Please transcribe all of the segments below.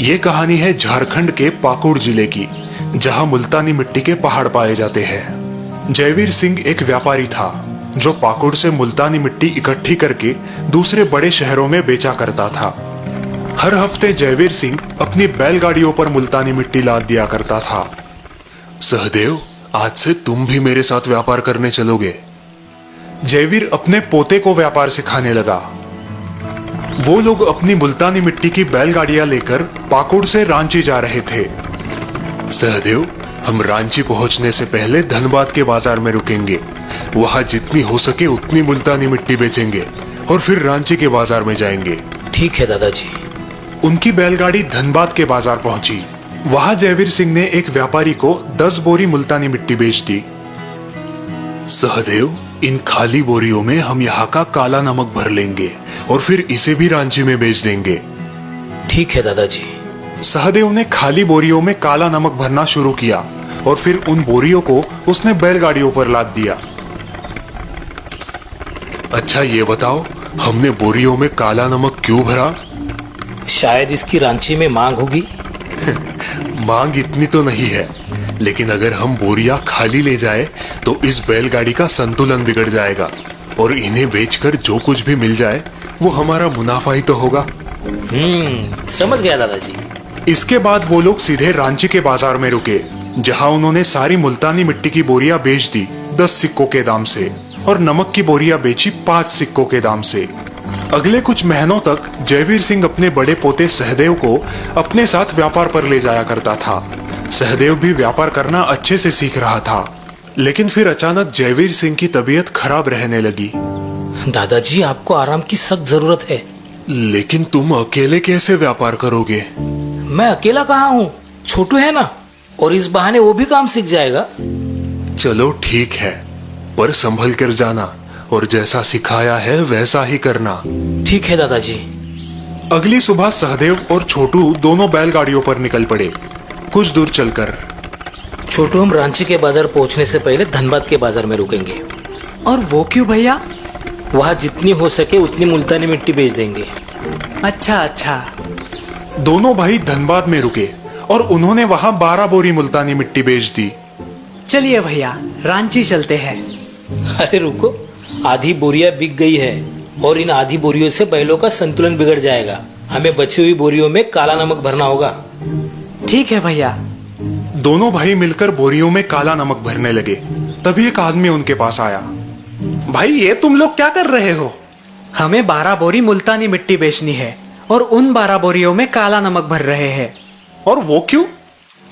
ये कहानी है झारखंड के पाकुड़ जिले की, जहां मुल्तानी मिट्टी के पहाड़ पाए जाते हैं। जयवीर सिंह एक व्यापारी था जो पाकुड़ से मुल्तानी मिट्टी इकट्ठी करके दूसरे बड़े शहरों में बेचा करता था। हर हफ्ते जयवीर सिंह अपनी बैलगाड़ियों पर मुल्तानी मिट्टी लाद दिया करता था। सहदेव, आज से तुम भी मेरे साथ व्यापार करने चलोगे। जयवीर अपने पोते को व्यापार सिखाने लगा। वो लोग अपनी मुल्तानी मिट्टी की बैलगाड़ियां लेकर पाकुड़ से रांची जा रहे थे। सहदेव, हम रांची पहुंचने से पहले धनबाद के बाजार में रुकेंगे। वहां जितनी हो सके उतनी मुल्तानी मिट्टी बेचेंगे और फिर रांची के बाजार में जाएंगे। ठीक है दादाजी। उनकी बैलगाड़ी धनबाद के बाजार पहुंची। वहां जयवीर सिंह ने एक व्यापारी को 10 बोरी मुल्तानी मिट्टी बेच दी। सहदेव, इन खाली बोरियों में हम यहाँ का काला नमक भर लेंगे और फिर इसे भी रांची में बेच देंगे। ठीक है दादाजी। सहदेव ने खाली बोरियों में काला नमक भरना शुरू किया और फिर उन बोरियों को उसने बैलगाड़ियों पर लाद दिया। अच्छा ये बताओ, हमने बोरियों में काला नमक क्यों भरा? शायद इसकी रांची में मांग होगी। मांग इतनी तो नहीं है, लेकिन अगर हम बोरियां खाली ले जाए तो इस बैलगाड़ी का संतुलन बिगड़ जाएगा और इन्हें बेचकर जो कुछ भी मिल जाए वो हमारा मुनाफा ही तो होगा। समझ गया दादाजी। इसके बाद वो लोग सीधे रांची के बाजार में रुके, जहां उन्होंने सारी मुल्तानी मिट्टी की बोरियां बेच दी 10 सिक्कों के दाम से और नमक की बोरियां बेची 5 सिक्कों के दाम से। अगले कुछ महीनों तक जयवीर सिंह अपने बड़े पोते सहदेव को अपने साथ व्यापार पर ले जाया करता था। सहदेव भी व्यापार करना अच्छे से सीख रहा था, लेकिन फिर अचानक जयवीर सिंह की तबीयत खराब रहने लगी। दादाजी, आपको आराम की सख्त जरूरत है। लेकिन तुम अकेले कैसे व्यापार करोगे? मैं अकेला कहाँ हूँ, छोटू है ना, और इस बहाने वो भी काम सीख जाएगा। चलो ठीक है, पर संभल कर जाना और जैसा सिखाया है वैसा ही करना। ठीक है दादाजी। अगली सुबह सहदेव और छोटू दोनों बैलगाड़ियों पर निकल पड़े। कुछ दूर चलकर छोटू, हम रांची के बाजार पहुंचने से पहले धनबाद के बाजार में रुकेंगे। और वो क्यों भैया? वहाँ जितनी हो सके उतनी मुल्तानी मिट्टी बेच देंगे। अच्छा। दोनों भाई धनबाद में रुके और उन्होंने वहां 12 बोरी मुल्तानी मिट्टी बेच दी। चलिए भैया, रांची चलते हैं। अरे रुको, आधी बोरियां बिक गई है और इन आधी बोरियों से बैलों का संतुलन बिगड़ जाएगा। हमें बची हुई बोरियों में काला नमक भरना होगा। ठीक है भैया। दोनों भाई मिलकर बोरियों में काला नमक भरने लगे। तभी एक आदमी उनके पास आया। भाई, ये तुम लोग क्या कर रहे हो? हमें 12 बोरी मुल्तानी मिट्टी बेचनी है और उन 12 बोरियों में काला नमक भर रहे हैं। और वो क्यों?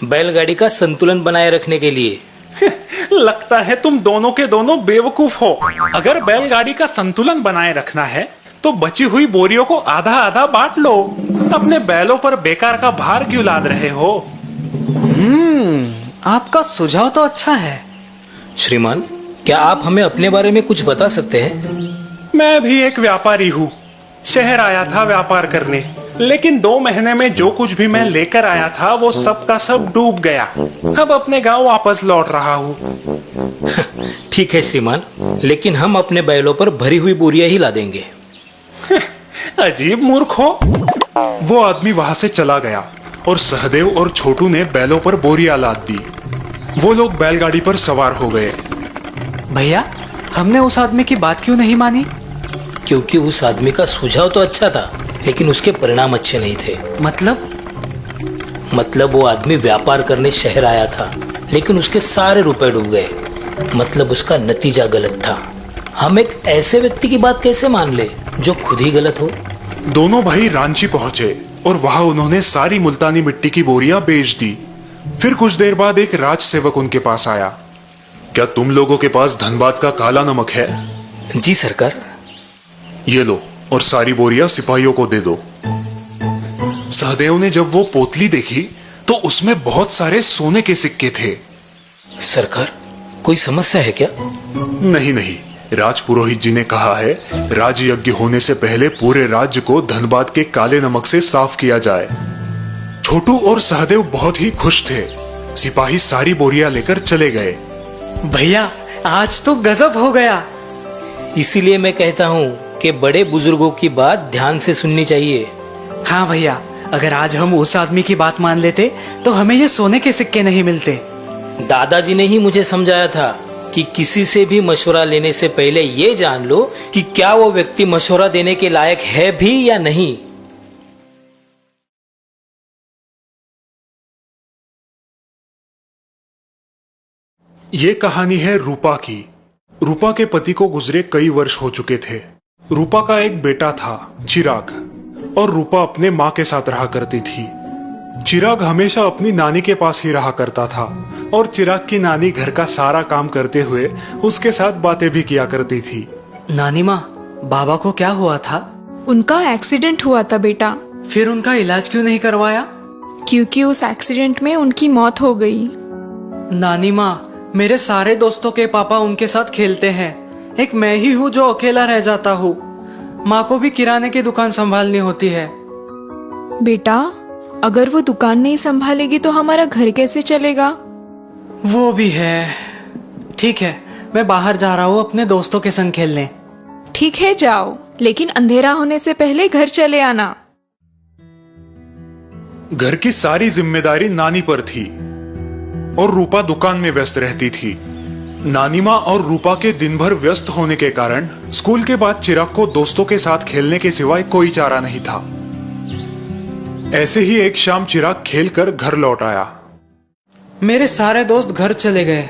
बैलगाड़ी का संतुलन बनाए रखने के लिए। लगता है तुम दोनों के दोनों बेवकूफ हो। अगर बैलगाड़ी का संतुलन बनाए रखना है तो बची हुई बोरियों को आधा आधा बांट लो। अपने बैलों पर बेकार का भार क्यों लाद रहे हो? आपका सुझाव तो अच्छा है। श्रीमान, क्या आप हमें अपने बारे में कुछ बता सकते हैं? मैं भी एक व्यापारी हूँ। शहर आया था व्यापार करने, लेकिन 2 महीने में जो कुछ भी मैं लेकर आया था वो सब का सब डूब गया। अब अपने गांव वापस लौट रहा हूँ। ठीक है श्रीमान, लेकिन हम अपने बैलों पर भरी हुई बोरियां ही ला देंगे। अजीब मूर्ख हो। वो आदमी वहां से चला गया और सहदेव और छोटू ने बैलों पर बोरियां लाद दी। वो लोग बैलगाड़ी पर सवार हो गए। भैया, हमने उस आदमी की बात क्यों नहीं मानी? क्योंकि उस आदमी का सुझाव तो अच्छा था, लेकिन उसके परिणाम अच्छे नहीं थे। मतलब वो आदमी व्यापार करने शहर आया था, लेकिन उसके सारे रुपए डूब गए। मतलब उसका नतीजा गलत था। हम एक ऐसे व्यक्ति की बात कैसे मान ले जो खुद ही गलत हो? दोनों भाई रांची पहुंचे और वहां उन्होंने सारी मुल्तानी मिट्टी की बोरियां बेच दी। फिर कुछ देर बाद एक राज सेवक उनके पास आया। क्या तुम लोगों के पास धनबाद का काला नमक है? जी सरकार। ये लो, और सारी बोरियां सिपाहियों को दे दो। सहदेव ने जब वो पोतली देखी तो उसमें बहुत सारे सोने के सिक्के थे। सरकार, कोई समस्या है क्या? नहीं, राजपुरोहित जी ने कहा है राजयज्ञ होने से पहले पूरे राज्य को धनबाद के काले नमक से साफ किया जाए। छोटू और सहदेव बहुत ही खुश थे। सिपाही सारी बोरियां लेकर चले गए। भैया, आज तो गजब हो गया। इसीलिए मैं कहता हूँ कि बड़े बुजुर्गों की बात ध्यान से सुननी चाहिए। हाँ भैया, अगर आज हम उस आदमी की बात मान लेते तो हमें ये सोने के सिक्के नहीं मिलते। दादाजी ने ही मुझे समझाया था कि किसी से भी मशवरा लेने से पहले ये जान लो कि क्या वो व्यक्ति मशवरा देने के लायक है भी या नहीं। ये कहानी है रूपा की। रूपा के पति को गुजरे कई वर्ष हो चुके थे। रूपा का एक बेटा था, चिराग, और रूपा अपने माँ के साथ रहा करती थी। चिराग हमेशा अपनी नानी के पास ही रहा करता था और चिराग की नानी घर का सारा काम करते हुए उसके साथ बातें भी किया करती थी। नानी माँ, बाबा को क्या हुआ था? उनका एक्सीडेंट हुआ था बेटा। फिर उनका इलाज क्यों नहीं करवाया? क्योंकि उस एक्सीडेंट में उनकी मौत हो गई। नानी माँ, मेरे सारे दोस्तों के पापा उनके साथ खेलते हैं, एक मैं ही हूँ जो अकेला रह जाता हूँ। माँ को भी किराने की दुकान संभालनी होती है। बेटा, अगर वो दुकान नहीं संभालेगी तो हमारा घर कैसे चलेगा? वो भी है। ठीक है, मैं बाहर जा रहा हूँ अपने दोस्तों के संग खेलने। ठीक है, जाओ, लेकिन अंधेरा होने से पहले घर चले आना। घर की सारी जिम्मेदारी नानी पर थी और रूपा दुकान में व्यस्त रहती थी। नानी माँ और रूपा के दिन भर व्यस्त होने के कारण स्कूल के बाद चिराग को दोस्तों के साथ खेलने के सिवाय कोई चारा नहीं था। ऐसे ही एक शाम चिराग खेलकर घर लौट आया। मेरे सारे दोस्त घर चले गए,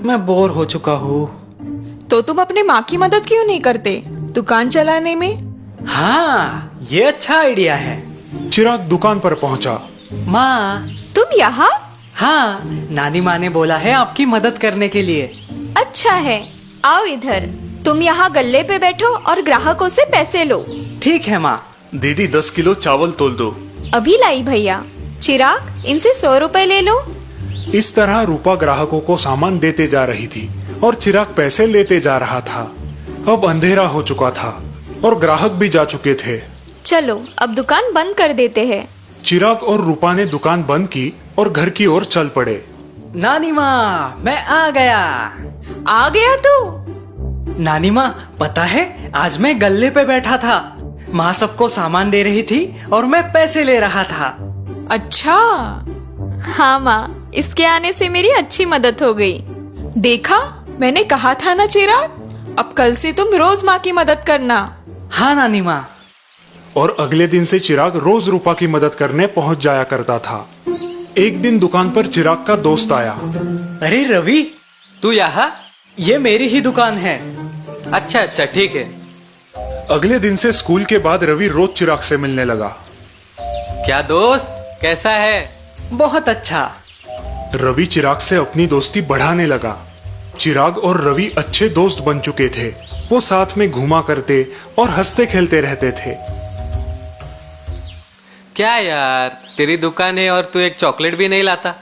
मैं बोर हो चुका हूँ। तो तुम अपने माँ की मदद क्यों नहीं करते दुकान चलाने में? हाँ, ये अच्छा आइडिया है। चिराग दुकान पर पहुंचा। माँ, तुम यहाँ? हाँ, नानी माँ ने बोला है आपकी मदद करने के लिए। अच्छा है, आओ इधर। तुम यहाँ गल्ले पे बैठो और ग्राहकों से पैसे लो। ठीक है माँ। दीदी 10 किलो चावल तोल दो। अभी लाई भैया। चिराग, इनसे 100 रुपए ले लो। इस तरह रूपा ग्राहकों को सामान देते जा रही थी और चिराग पैसे लेते जा रहा था। अब अंधेरा हो चुका था और ग्राहक भी जा चुके थे। चलो अब दुकान बंद कर देते हैं। चिराग और रूपा ने दुकान बंद की और घर की ओर चल पड़े। नानी माँ, मैं आ गया। आ गया तू? नानी माँ, पता है आज मैं गल्ले पे बैठा था। माँ सबको सामान दे रही थी और मैं पैसे ले रहा था। अच्छा। हाँ माँ, इसके आने से मेरी अच्छी मदद हो गई। देखा, मैंने कहा था ना चिराग, अब कल से तुम रोज माँ की मदद करना। हाँ नानी माँ। और अगले दिन से चिराग रोज रूपा की मदद करने पहुंच जाया करता था। एक दिन दुकान पर चिराग का दोस्त आया। अरे रवि, तू यहाँ? ये मेरी ही दुकान है। अच्छा अच्छा, ठीक है। अगले दिन से स्कूल के बाद रवि रोज चिराग से मिलने लगा। क्या दोस्त, कैसा है? बहुत अच्छा। रवि चिराग से अपनी दोस्ती बढ़ाने लगा। चिराग और रवि अच्छे दोस्त बन चुके थे। वो साथ में घूमा करते और हंसते खेलते रहते थे। क्या यार, तेरी दुकान है और तू एक चॉकलेट भी नहीं लाता?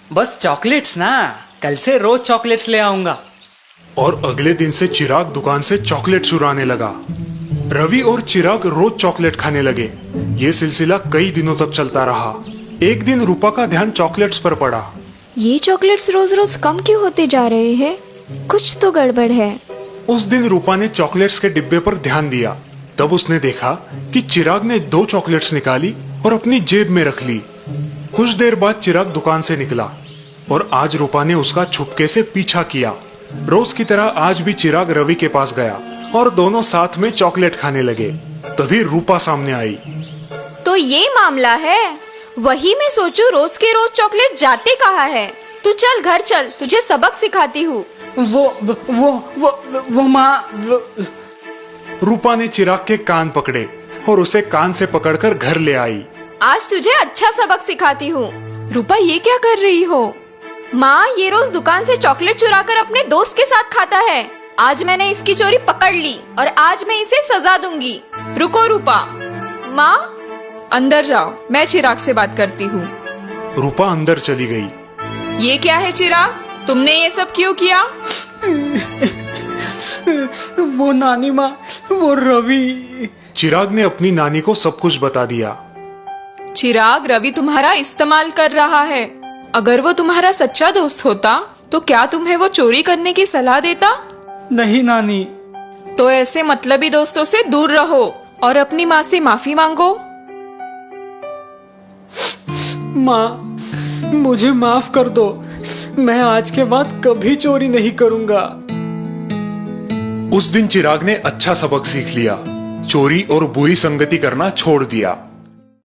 बस चॉकलेट्स ना, कल से रोज चॉकलेट्स ले आऊंगा। और अगले दिन से चिराग दुकान से चॉकलेट चुराने लगा। रवि और चिराग रोज चॉकलेट खाने लगे। ये सिलसिला कई दिनों तक चलता रहा। एक दिन रूपा का ध्यान चॉकलेट्स पर पड़ा। ये चॉकलेट्स रोज रोज कम क्यों होते जा रहे हैं? कुछ तो गड़बड़ है। उस दिन रूपा ने चॉकलेट्स के डिब्बे पर ध्यान दिया। तब उसने देखा कि चिराग ने 2 चॉकलेट्स निकाली और अपनी जेब में रख ली। कुछ देर बाद चिराग दुकान से निकला और आज रूपा ने उसका छुपके से पीछा किया। रोज की तरह आज भी चिराग रवि के पास गया और दोनों साथ में चॉकलेट खाने लगे। तभी रूपा सामने आई। तो ये मामला है। वही मैं सोचूं, रोज के रोज चॉकलेट जाते कहाँ है? तू चल घर चल, तुझे सबक सिखाती हूँ। वो माँ। रूपा ने चिराग के कान पकड़े और उसे कान से पकड़कर घर ले आई। आज तुझे अच्छा सबक सिखाती हूँ। रूपा, ये क्या कर रही हो? माँ, ये रोज दुकान से चॉकलेट चुराकर अपने दोस्त के साथ खाता है। आज मैंने इसकी चोरी पकड़ ली और आज मैं इसे सजा दूंगी। रुको रूपा। माँ, अंदर जाओ, मैं चिराग से बात करती हूँ। रूपा अंदर चली गई। ये क्या है चिराग, तुमने ये सब क्यों किया? वो नानी माँ, वो रवि। चिराग ने अपनी नानी को सब कुछ बता दिया। चिराग, रवि तुम्हारा इस्तेमाल कर रहा है। अगर वो तुम्हारा सच्चा दोस्त होता तो क्या तुम्हें वो चोरी करने की सलाह देता? नहीं नानी। तो ऐसे मतलबी दोस्तों से दूर रहो और अपनी माँ से माफी मांगो। माँ, मुझे माफ कर दो। मैं आज के बाद कभी चोरी नहीं करूंगा। उस दिन चिराग ने अच्छा सबक सीख लिया, चोरी और बुरी संगति करना छोड़ दिया।